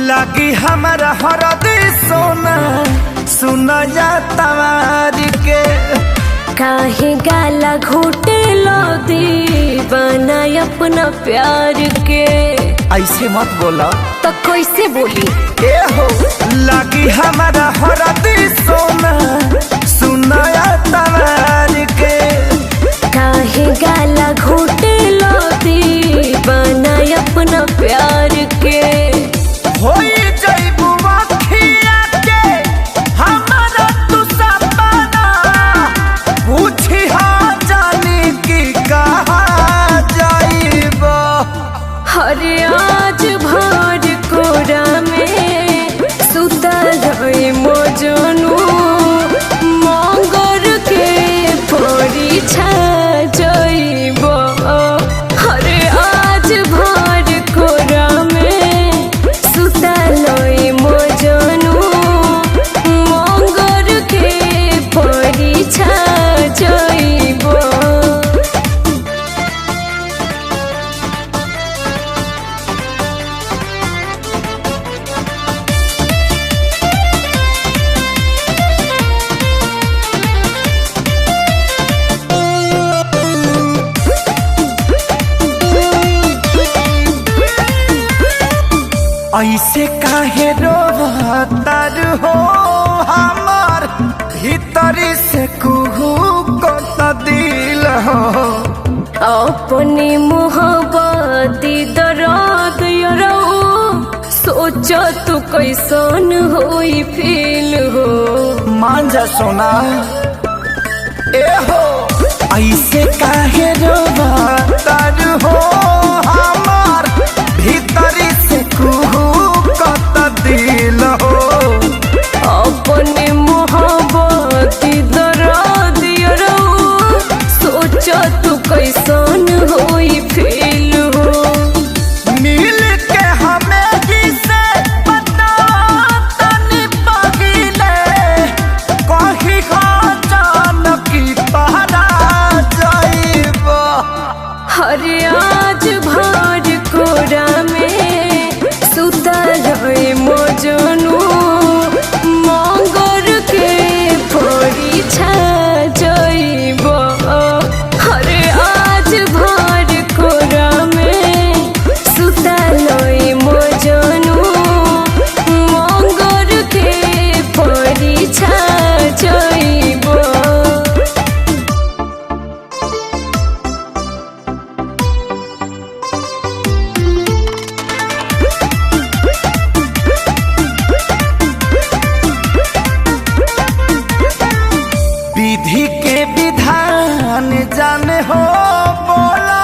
लगी हमारा हरदी सोना सुना जा तवार के काहे गाला घोटे लो दीवाना अपना प्यार के। ऐसे मत बोला तो कैसे बोली? ए हो लगी हमारा हरदी सोना सुना जा तवार के काहे गाला घोटे लो दीवाना अपना प्यार के। होई जइबू अखिया के हमारा तू सपना पूछी हाँ जानी की कहाँ जाइबो। हरे आज भर कोरा में सुतल रही मोजनू मंगर के परीक्षा जइबो। हरे आज भर कोरा में सुतल रही मोजनू मंगर के परीक्षा जइबो। ऐसे काहे रोवतार हो हमार भीतरी से कुहू को दिल हो। अपनी मोहब्बती दर्द यरो सोच तू कैसन होई फील हो। मान जा सोना ए हो ऐसे काहे रोवतार हो हमार भीतरी से कुहू को दिल हो। अपनी मोहब्बती दर्द यरो सोच तू कैसन होई फील हो। मिल के हमें जिसे पता तनी पगिले कही हाँ जान की पहरा जाइबो। हरे आज भर कोरा में सुतल रही मोजनू मंगर के परीक्षा जइबो। हरे आज भर कोरा में सुतल रही मोजनू मंगर के परीक्षा जइबो। विधि के विधान जाने हो बोला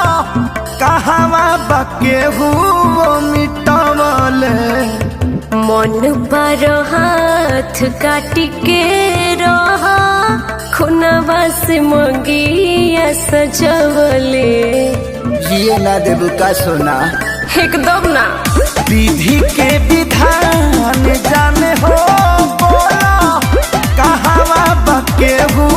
कहवा बके हुओ मिटवले। मन पर हाथ काट के रहा खुनवा से मंगिया सजवले। ये ना देबू का सोना एकदम ना। विधि के विधान जाने हो बोला कहवा बके हुओ